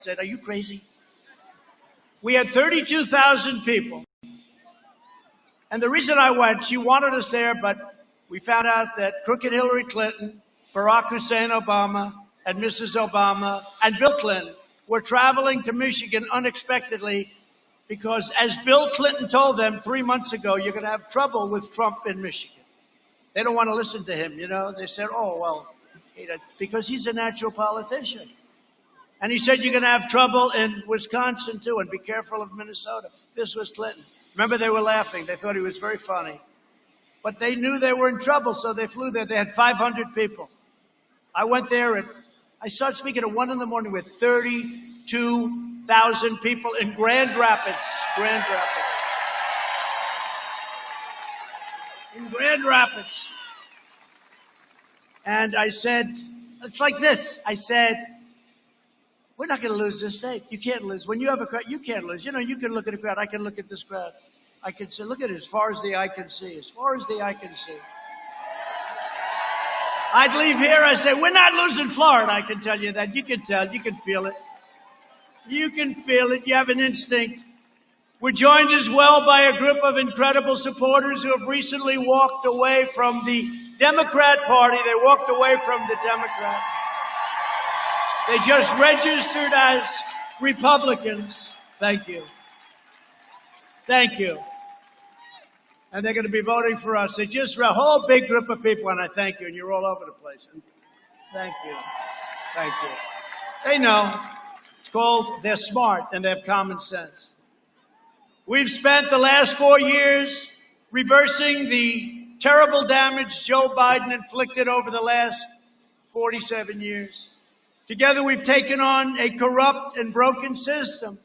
said, "Are you crazy?" We had 32,000 people. And the reason I went, she wanted us there, but we found out that crooked Hillary Clinton, Barack Hussein Obama, and Mrs. Obama, and Bill Clinton were traveling to Michigan unexpectedly because, as Bill Clinton told them 3 months ago, you're going to have trouble with Trump in Michigan. They don't want to listen to him, you know. They said, oh, well, because he's a natural politician. And he said, you're going to have trouble in Wisconsin, too, and be careful of Minnesota. This was Clinton. Remember, they were laughing. They thought he was very funny. But they knew they were in trouble, so they flew there. They had 500 people. I went there, I started speaking at 1 in the morning with 32,000 people in Grand Rapids. Grand Rapids. In Grand Rapids. And I said, it's like this. I said, we're not going to lose this state. You can't lose. When you have a crowd, you can't lose. You know, you can look at a crowd. I can look at this crowd. I can say, look at it as far as the eye can see. As far as the eye can see. I'd leave here. I say, we're not losing Florida. I can tell you that. You can tell. You can feel it. You can feel it. You have an instinct. We're joined as well by a group of incredible supporters who have recently walked away from the Democrat Party. They walked away from the Democrats. They just registered as Republicans. Thank you. Thank you. And they're going to be voting for us. They just a whole big group of people, and I thank you. And you're all over the place. And thank you. Thank you. They know. It's called, they're smart, and they have common sense. We've spent the last 4 years reversing the terrible damage Joe Biden inflicted over the last 47 years. Together, we've taken on a corrupt and broken system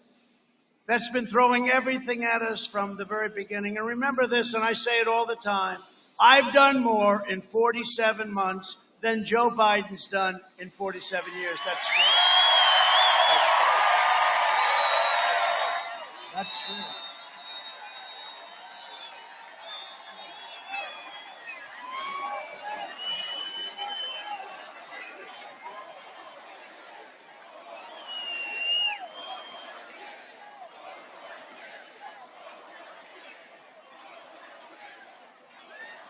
that's been throwing everything at us from the very beginning. And remember this, and I say it all the time, I've done more in 47 months than Joe Biden's done in 47 years. That's true. That's true.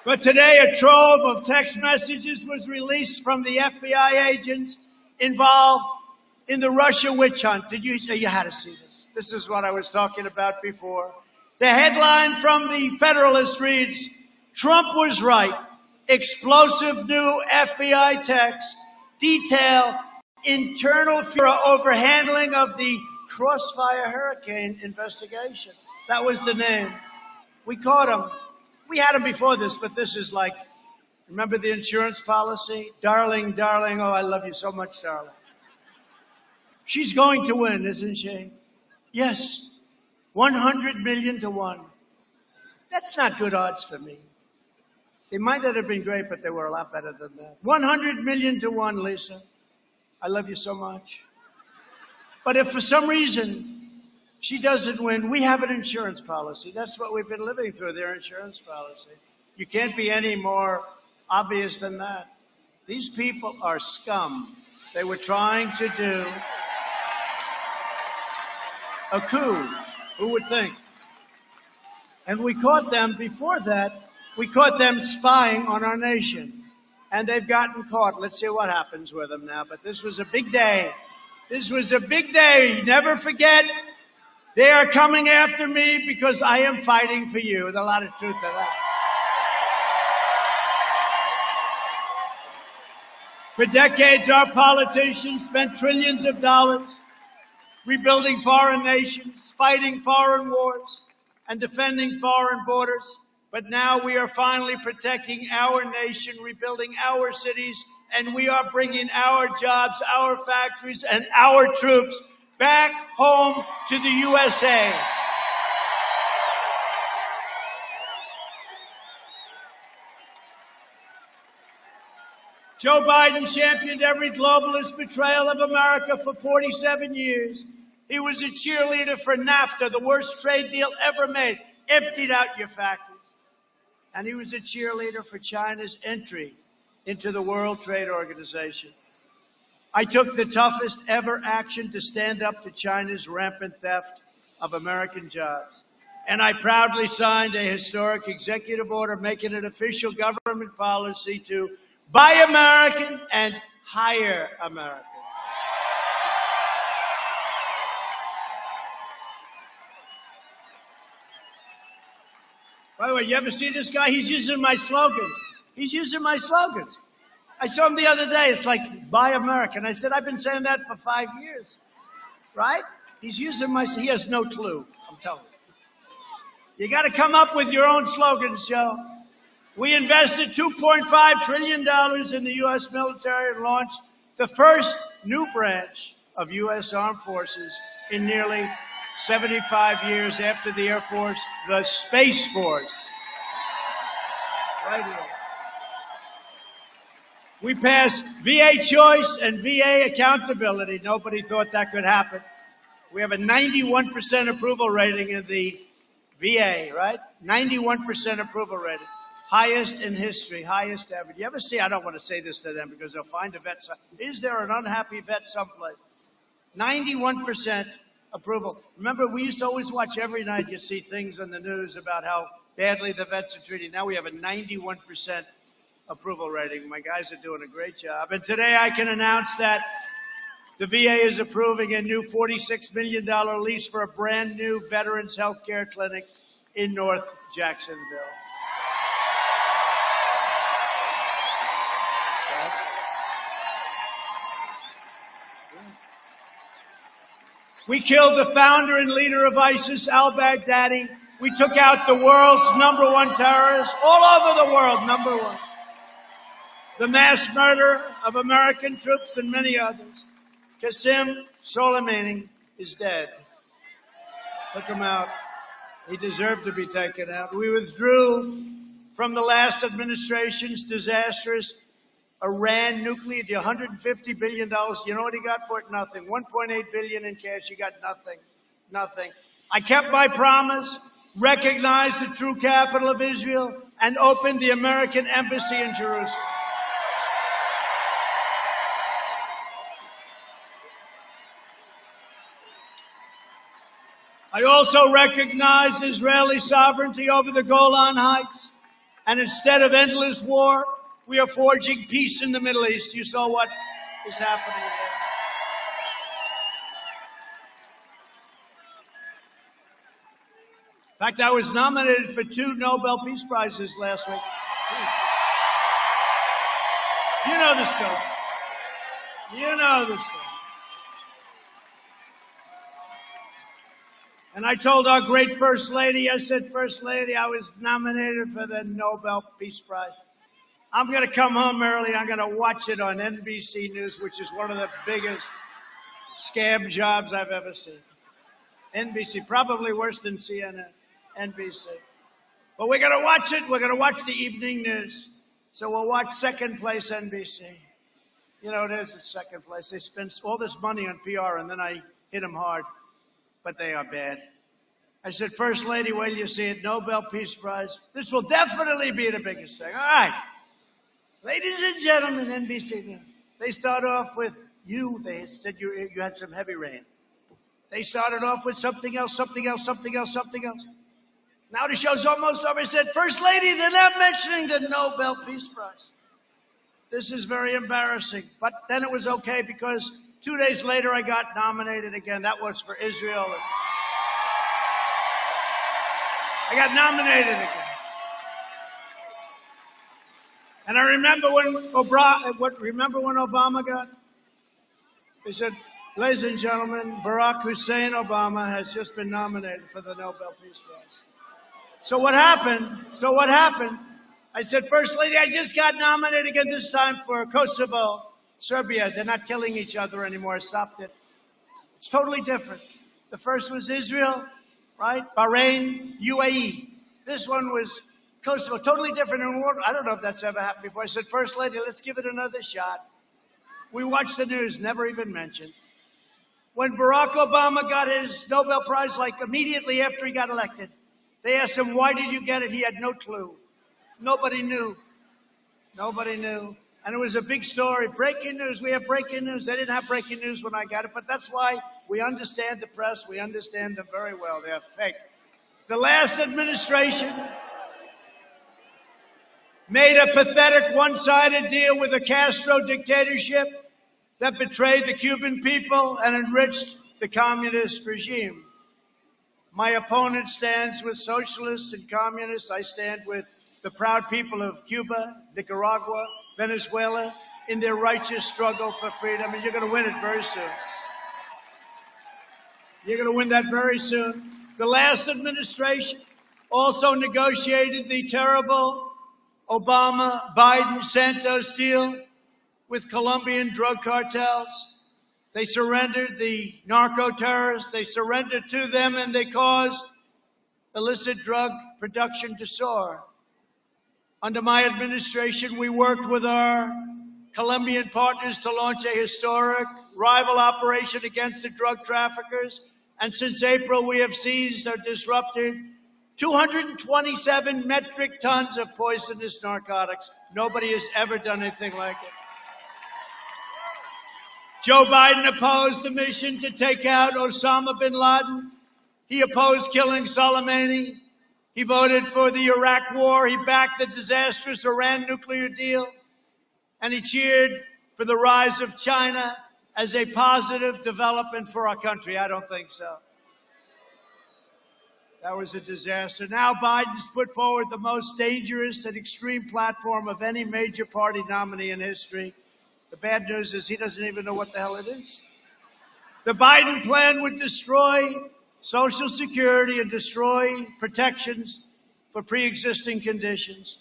But today, a trove of text messages was released from the FBI agents involved in the Russia witch hunt. You had to see this. This is what I was talking about before. The headline from the Federalist reads, Trump was right. Explosive new FBI texts detail internal fear over handling of the Crossfire Hurricane investigation. That was the name. We caught him. We had him before this, but this is like, remember the insurance policy? Darling, darling, oh, I love you so much, darling. She's going to win, isn't she? Yes. 100 million to 1. That's not good odds for me. They might not have been great, but they were a lot better than that. 100 million to 1, Lisa. I love you so much. But if for some reason she doesn't win, we have an insurance policy. That's what we've been living through, their insurance policy. You can't be any more obvious than that. These people are scum. They were trying to do a coup. Who would think? And we caught them before that. We caught them spying on our nation. And they've gotten caught. Let's see what happens with them now. But this was a big day. This was a big day. Never forget. They are coming after me because I am fighting for you. There's a lot of truth to that. For decades, our politicians spent trillions of dollars rebuilding foreign nations, fighting foreign wars, and defending foreign borders. But now we are finally protecting our nation, rebuilding our cities, and we are bringing our jobs, our factories, and our troops back home to the USA. Joe Biden championed every globalist betrayal of America for 47 years. He was a cheerleader for NAFTA, the worst trade deal ever made, emptied out your factories. And he was a cheerleader for China's entry into the World Trade Organization. I took the toughest ever action to stand up to China's rampant theft of American jobs. And I proudly signed a historic executive order making it official government policy to buy American and hire American. By the way, you ever see this guy? He's using my slogans. He's using my slogans. I saw him the other day. It's like, buy American. I said, I've been saying that for 5 years. Right? He's using he has no clue, I'm telling you. You got to come up with your own slogans, Joe. We invested $2.5 trillion in the U.S. military and launched the first new branch of U.S. Armed Forces in nearly 75 years after the Air Force, the Space Force. Right here. We passed VA choice and VA accountability. Nobody thought that could happen. We have a 91% approval rating in the VA, right? 91% approval rating. Highest in history, highest ever. You ever see, I don't want to say this to them because they'll find a vet. Is there an unhappy vet someplace? 91% approval. Remember, we used to always watch every night, you see things on the news about how badly the vets are treated. Now we have a 91% approval rating. My guys are doing a great job. And today I can announce that the VA is approving a new $46 million lease for a brand new veterans health care clinic in North Jacksonville. We killed the founder and leader of ISIS, al-Baghdadi. We took out the world's #1 terrorist, all over the world, #1. The mass murder of American troops and many others. Qasem Soleimani is dead. Took him out. He deserved to be taken out. We withdrew from the last administration's disastrous Iran nuclear deal, $150 billion. You know what he got for it? Nothing. $1.8 billion in cash. He got nothing. Nothing. I kept my promise, recognized the true capital of Israel, and opened the American embassy in Jerusalem. I also recognized Israeli sovereignty over the Golan Heights. And instead of endless war, we are forging peace in the Middle East. You saw what is happening there. In fact, I was nominated for 2 Nobel Peace Prizes last week. You know the story. You know the story. And I told our great First Lady, I said, First Lady, I was nominated for the Nobel Peace Prize. I'm going to come home early. I'm going to watch it on NBC News, which is one of the biggest scam jobs I've ever seen. NBC, probably worse than CNN, NBC. But we're going to watch it. We're going to watch the evening news. So we'll watch second place NBC. You know, it is at second place. They spend all this money on PR, and then I hit them hard. But they are bad. I said, First Lady, wait till you see it. Nobel Peace Prize. This will definitely be the biggest thing. All right. Ladies and gentlemen, NBC News. They start off with you. They said you had some heavy rain. They started off with something else, something else, something else, something else. Now the show's almost over. I said, First Lady, they're not mentioning the Nobel Peace Prize. This is very embarrassing. But then it was okay because 2 days later I got nominated again. That was for Israel. I got nominated again. And I remember when Obama got, they said, ladies and gentlemen, Barack Hussein Obama has just been nominated for the Nobel Peace Prize. So what happened? I said, First Lady, I just got nominated again, this time for Kosovo, Serbia. They're not killing each other anymore. I stopped it. It's totally different. The first was Israel, right? Bahrain, UAE. This one was Kosovo, totally different. I don't know if that's ever happened before. I said, First Lady, let's give it another shot. We watched the news, never even mentioned. When Barack Obama got his Nobel Prize, like immediately after he got elected, they asked him, why did you get it? He had no clue. Nobody knew. Nobody knew. And it was a big story. Breaking news. We have breaking news. They didn't have breaking news when I got it, but that's why we understand the press. We understand them very well. They're fake. The last administration made a pathetic one-sided deal with a Castro dictatorship that betrayed the Cuban people and enriched the communist regime. My opponent stands with socialists and communists. I stand with the proud people of Cuba, Nicaragua, Venezuela, in their righteous struggle for freedom. And you're going to win it very soon. You're going to win that very soon. The last administration also negotiated the terrible Obama, Biden, Santos deal with Colombian drug cartels. They surrendered the narco-terrorists. They surrendered to them, and they caused illicit drug production to soar. Under my administration, we worked with our Colombian partners to launch a historic rival operation against the drug traffickers. And since April, we have seized or disrupted 227 metric tons of poisonous narcotics. Nobody has ever done anything like it. Joe Biden opposed the mission to take out Osama bin Laden. He opposed killing Soleimani. He voted for the Iraq war. He backed the disastrous Iran nuclear deal. And he cheered for the rise of China as a positive development for our country. I don't think so. That was a disaster. Now Biden's put forward the most dangerous and extreme platform of any major party nominee in history. The bad news is he doesn't even know what the hell it is. The Biden plan would destroy Social Security and destroy protections for pre-existing conditions.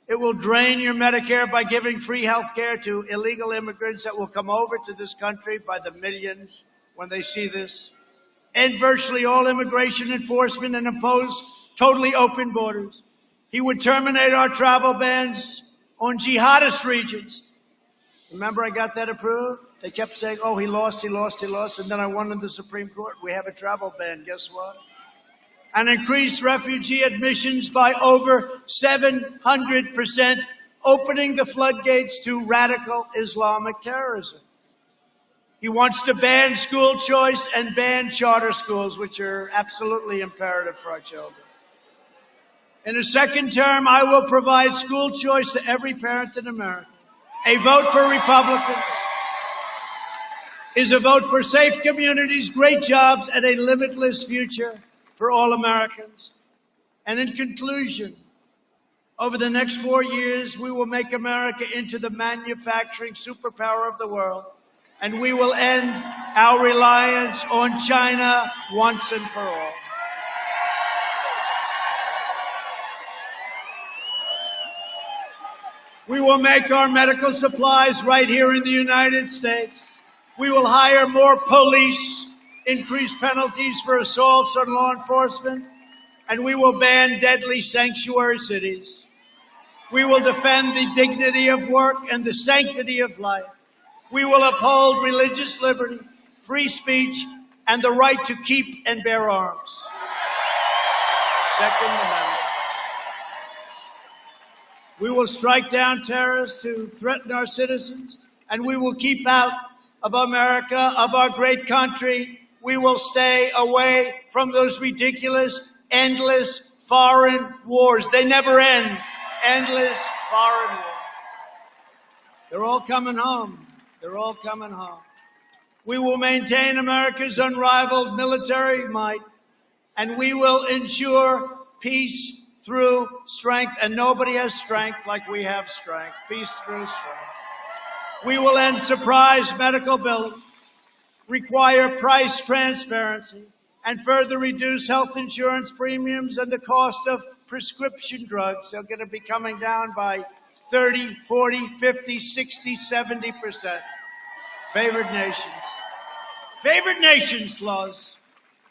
It will drain your Medicare by giving free health care to illegal immigrants that will come over to this country by the millions when they see this. End virtually all immigration enforcement and impose totally open borders. He would terminate our travel bans on jihadist regions. Remember, I got that approved? They kept saying, oh, he lost. And then I won in the Supreme Court. We have a travel ban. Guess what? And increase refugee admissions by over 700%, opening the floodgates to radical Islamic terrorism. He wants to ban school choice and ban charter schools, which are absolutely imperative for our children. In a second term, I will provide school choice to every parent in America. A vote for Republicans is a vote for safe communities, great jobs, and a limitless future for all Americans. And in conclusion, over the next 4 years, we will make America into the manufacturing superpower of the world, and we will end our reliance on China once and for all. We will make our medical supplies right here in the United States. We will hire more police, increase penalties for assaults on law enforcement, and we will ban deadly sanctuary cities. We will defend the dignity of work and the sanctity of life. We will uphold religious liberty, free speech, and the right to keep and bear arms. Second Amendment. We will strike down terrorists who threaten our citizens, and we will keep out of America, of our great country. We will stay away from those ridiculous, endless foreign wars. They never end. Endless foreign wars. They're all coming home. They're all coming home. We will maintain America's unrivaled military might, and we will ensure peace through strength, and nobody has strength like we have strength. Peace through strength. We will end surprise medical billing, require price transparency, and further reduce health insurance premiums and the cost of prescription drugs. They're going to be coming down by 30, 40, 50, 60, 70%. Favored nations. Favored nations laws.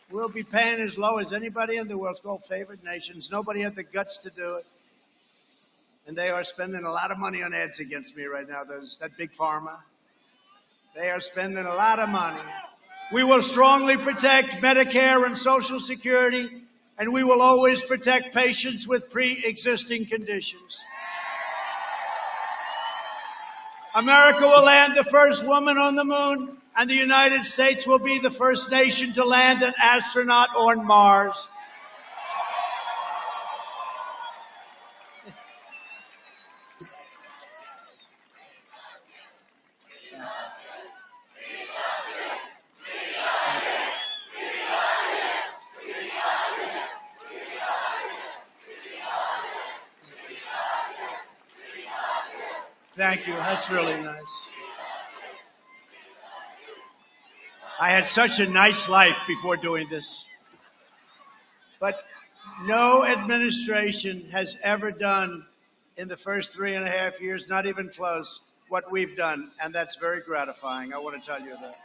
We'll be paying as low as anybody in the world. It's called favored nations. Nobody had the guts to do it. And they are spending a lot of money on ads against me right now. That big pharma. They are spending a lot of money. We will strongly protect Medicare and Social Security, and we will always protect patients with pre-existing conditions. America will land the first woman on the moon, and the United States will be the first nation to land an astronaut on Mars. Thank you. That's really nice. I had such a nice life before doing this. But no administration has ever done in the first 3.5 years, not even close, what we've done. And that's very gratifying. I want to tell you that.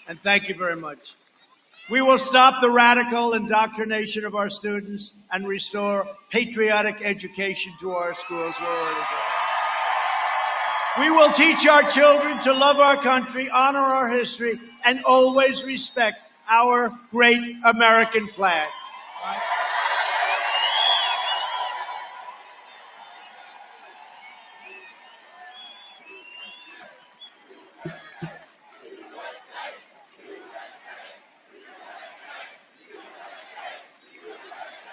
And thank you very much. We will stop the radical indoctrination of our students and restore patriotic education to our schools. We will teach our children to love our country, honor our history, and always respect our great American flag. Right?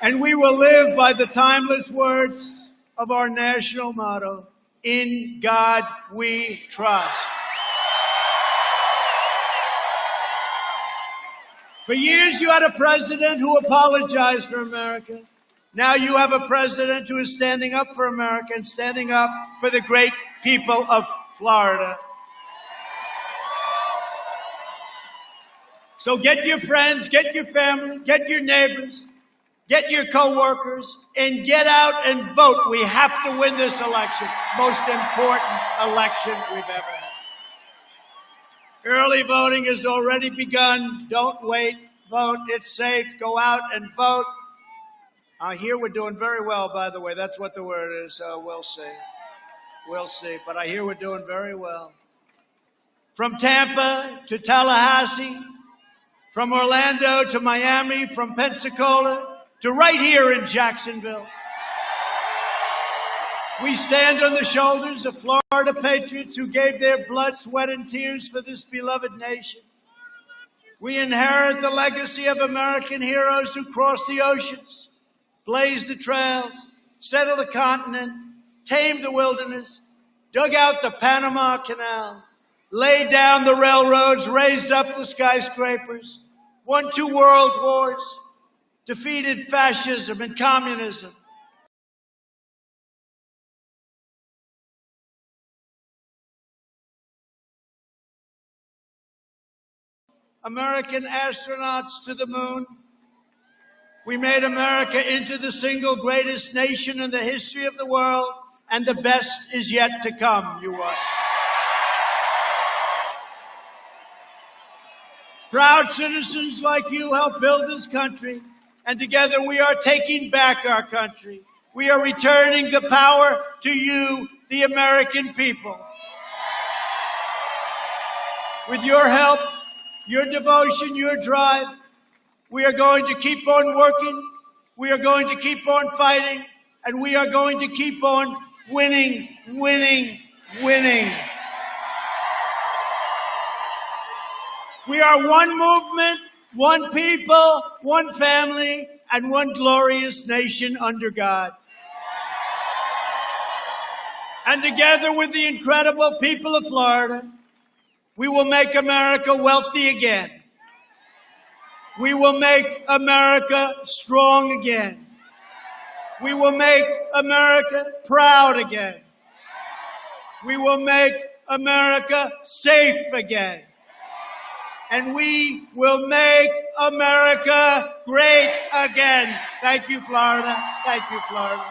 And we will live by the timeless words of our national motto, "In God we trust." For years you had a president who apologized for America. Now you have a president who is standing up for America and standing up for the great people of Florida. So get your friends, get your family, get your neighbors, get your co-workers, and get out and vote. We have to win this election. Most important election we've ever had. Early voting has already begun. Don't wait. Vote. It's safe. Go out and vote. I hear we're doing very well, by the way. That's what the word is. We'll see. We'll see. But I hear we're doing very well. From Tampa to Tallahassee, from Orlando to Miami, from Pensacola to right here in Jacksonville. We stand on the shoulders of Florida patriots who gave their blood, sweat, and tears for this beloved nation. We inherit the legacy of American heroes who crossed the oceans, blazed the trails, settled the continent, tamed the wilderness, dug out the Panama Canal, laid down the railroads, raised up the skyscrapers, won 2 world wars, defeated fascism and communism. American astronauts to the moon. We made America into the single greatest nation in the history of the world, and the best is yet to come, you are. Proud citizens like you helped build this country. And together we are taking back our country. We are returning the power to you, the American people. With your help, your devotion, your drive, we are going to keep on working. We are going to keep on fighting. And we are going to keep on winning, winning, winning. We are one movement, one people, one family, and one glorious nation under God. And together with the incredible people of Florida, we will make America wealthy again. We will make America strong again. We will make America proud again. We will make America safe again. And we will make America great again. Thank you, Florida. Thank you, Florida.